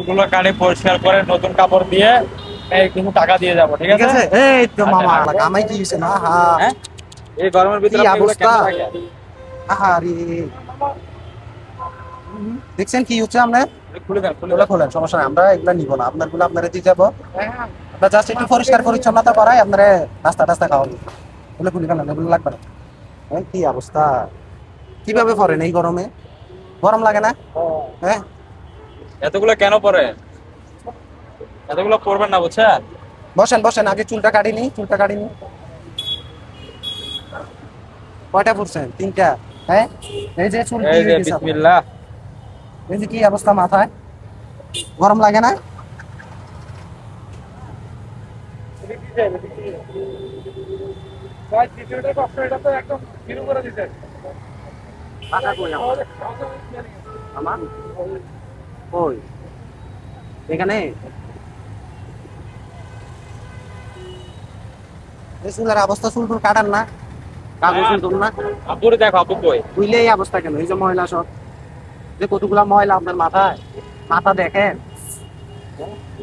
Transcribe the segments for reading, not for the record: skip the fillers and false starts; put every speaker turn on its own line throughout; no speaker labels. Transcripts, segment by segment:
গুলো কানে পরিষ্কার করে নতুন কাপড় দিয়ে এই কিন্তু টাকা দিয়ে যাবো, ঠিক
ঠিক
আছে?
আছে। এই তো
আচ্ছা
মামা
রাখো।
কামাই কি হয়েছে না? হা,
হ্যাঁ, এই গরমের
কি
ভিতরে আপনি এগুলো
অবস্থা!
কেমনে রাখেন?
আহারে, দেখছেন কি হচ্ছে? আমরা
একটু খুলে দেন, খুলে
এগুলো
দেন।
খোলেন, সমস্যা নাই, আমরা এগুলা নিব না। আপনার গুলো আপনারা দিয়ে যাবো।
হ্যাঁ, হ্যাঁ।
আমরা জাস্ট একটু পরিষ্কার পরিচ্ছন্নতা করাই, আপনারা নাস্তা টাস্তা খাওয়াবো। এগুলো খুলে ফেলেন, এগুলো লাগবে না। এই কি অবস্থা! কিভাবে পরেন এই গরমে? গরম লাগে না? হ্যাঁ।
এতগুলো কেন পরে? এতগুলো পরবেন না, বুঝছেন?
বসেন বসেন, আগে চুলটা কাটিনি, চুলটা কাটিনি। কয়টা পড়ছেন? তিনটা। হ্যাঁ, এই যে চুল কি
এই যে
হয়ে গেছে আপনার?
বিসমিল্লাহ।
এই যে কি অবস্থা মাথায়! গরম লাগে না? টাকা কই আমার? আমার কই? এখানে এই চুলের অবস্থা, চুল টুল কাটান না? কাগজ চুল না?
আব্বুরে দেখো, আব্বু কই?
বুঝলে এই অবস্থা কেন? এই যে ময়লা সব, যে কতগুলা ময়লা আপনার মাথায়, মাথা দেখেন,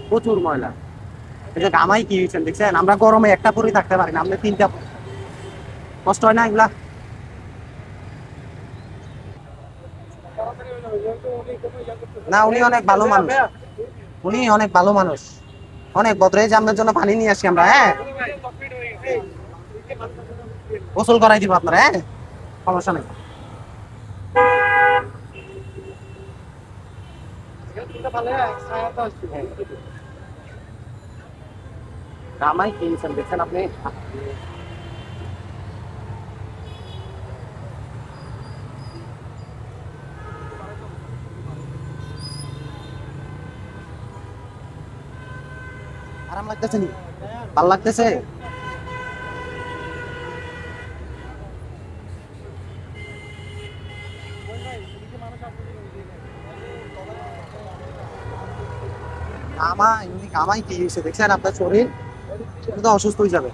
প্রচুর ময়লা। এই যে গামাই কি হয়েছেন দেখছেন? আমরা গরমে একটা পরেই থাকতে পারি না, আপনি তিনটা। কষ্ট হয় না এগুলা? না, উনি অনেক ভালো মানুষ, উনি অনেক ভালো মানুষ, অনেক ভদ্র। এই যে আপনার জন্য পানি নিয়ে আসি আমরা। হ্যাঁ, গোসল করাই দিব আপনারা। হ্যাঁ, সমস্যা নেই। গামাই কি হয়েছেন দেখছেন আপনি? আরাম লাগতেছে নি? ভাল লাগতেছে? উনি কামাই কি হয়েছে দেখছেন? আপনার শরীর পুরো তো অসুস্থ হয়ে যাবে।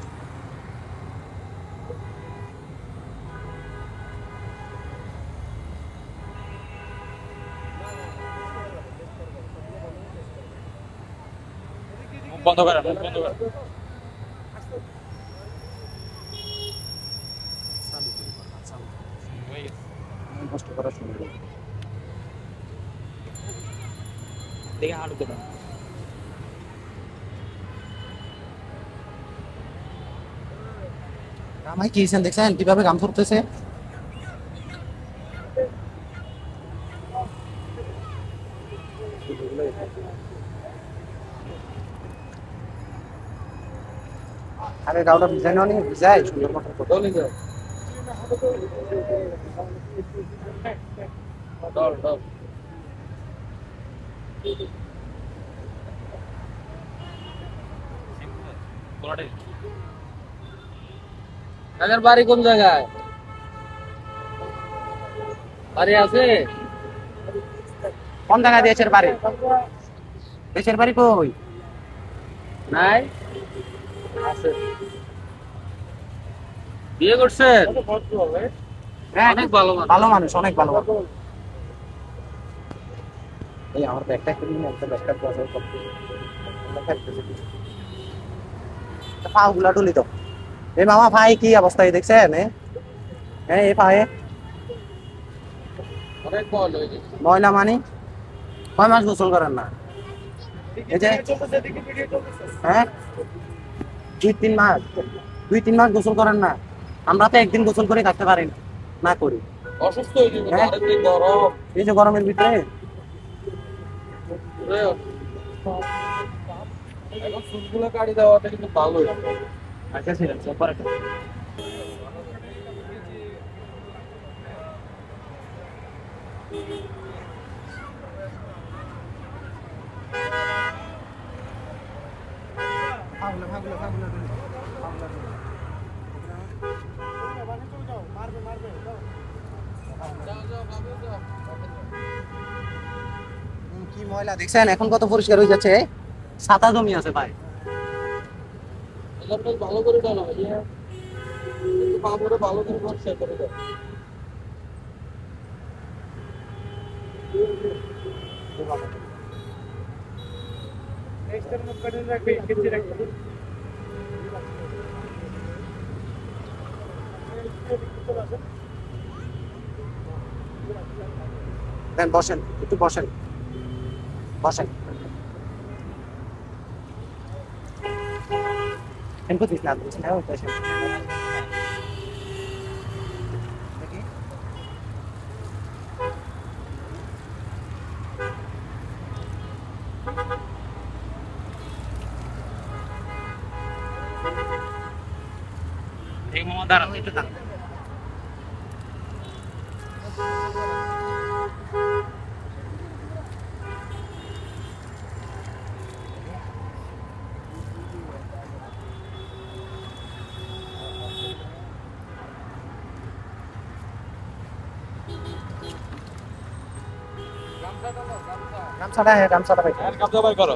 মুখ বন্ধ করেন, মুখ বন্ধ করেন। হয়ে গেছে।
কষ্ট করার সময় নেই।
দেখে হাঁটু দেবেন।
কামাই কি হয়েছেন দেখছেন কিভাবে কাম করতেছে? আগে গাউটা ভিজাই নি, ভিজাই সুন্দর মতো করতে।
চলে যাও। Doll, doll. কোনটাই? কাকার বাড়ি কোন জায়গায়? বাড়ি আছে?
কোন জায়গায় দেশের বাড়ি? দেশের বাড়ি কই?
নাই? আছে। বিয়ে করছেন?
হ্যাঁ,
অনেক ভালো মানুষ।
ভালো মানুষ, অনেক ভালো মানুষ। এই আমার ব্যাগটা কিনে নিয়ে একটা ব্যাগটা বাজার করতে। পা গুলা টুলি তো। এই মামা ভাই কি অবস্থা দেখছেন? হ্যাঁ, এই পায়ে
অনেক ভালো হয়েছে।
ময়লা মানি, কয় মাস গোসল করেন না? এই যে হ্যাঁ, 2-3 মাস, 2-3 মাস গোসল করেন না? আমরা তো একদিন গোসল করে থাকতে পারি না, না করি।
অসুস্থ হয়ে যাবে,
হ্যাঁ,
আরেক দিন গরম।
এই যে গরমের ভিতরে।
এখন চুলগুলো কাটি দেওয়াটা কিন্তু ভালো হয়েছে।
আচ্ছা ঠিক আছে, পরে কি ময়লা দেখছেন? এখন কত পরিষ্কার হয়ে যাচ্ছে। ছাতা জমি আছে ভাই।
এটা বেশ ভালো করে টানা ভাইয়া, একটু পা ধরে ভালো করে পরিষ্কার করে দাও।
দেন বসেন, একটু বসেন, বসেন। Em দিস না, দিস না, ওই বসেন। দেখি।
এই মামা দাঁড়ান।
একটু দাঁড়ান। গামছাটা, হ্যাঁ গামছাটা ভাই।
গামছা বাই করো।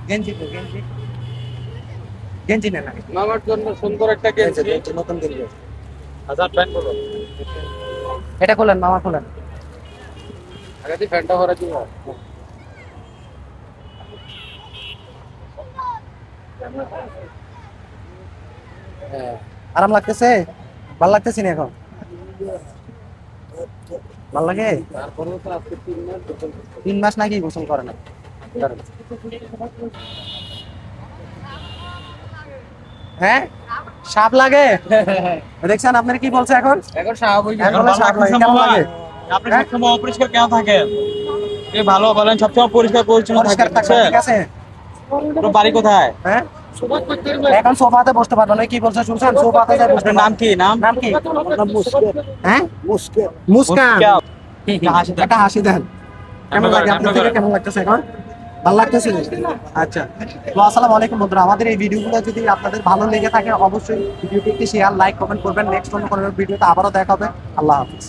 গেঞ্জি তো, গেঞ্জি। গেঞ্জি নেন আগে।
মামার জন্য সুন্দর একটা
গেঞ্জি,
গেঞ্জি।
গেঞ্জি, নতুন গেঞ্জি।
হাজার প্যান্ট বলো।
এটা খোলেন, মামা খোলেন।
আগে দিয়ে প্যান্টটা ভরা দিব।
হ্যাঁ, আরাম লাগতেছে? ভাল লাগতেছে না এখন? ভাল লাগে?
তারপরে তো আজকে 3 মাস গোসল করতে হবে।
3 মাস নাকি গোসল করে না? দাঁড়ান। হ্যাঁ, সাপ লাগে? দেখছেন আপনার কি বলছে এখন?
এখন স্বাভাবিক।
এখন বলে সাপ লাগে, কেমন লাগে?
আপনি সবসময় অপরিষ্কার কেন থাকেন? এ ভালো বলেন, সবসময় পরিষ্কার পরিচ্ছন্ন
পরিষ্কার
থাকেন।
থাকবে, ঠিক আছে?
তোর বাড়ি কোথায়?
হ্যাঁ, এখন সোফাতে বসতে পারবো না, কি বলছে শুনছেন? সোফাতে যাই বসতে
আপনার নাম কি? নাম
নাম কি? হ্যাঁ, মুস্কান। মুস্কান, একটা হাসি দেন। কেমন লাগে আপনার থেকে? কেমন লাগতেছে এখন? ভালো লাগতেছে? আচ্ছা, তো আসসালামু আলাইকুম বন্ধুরা। আমাদের এই ভিডিওগুলো যদি আপনাদের ভালো লেগে থাকে অবশ্যই ভিডিওটি একটি শেয়ার, লাইক, কমেন্ট করবেন। নেক্সট অন্য কোনো ভিডিওতে আবারও দেখা হবে। আল্লাহ হাফিজ।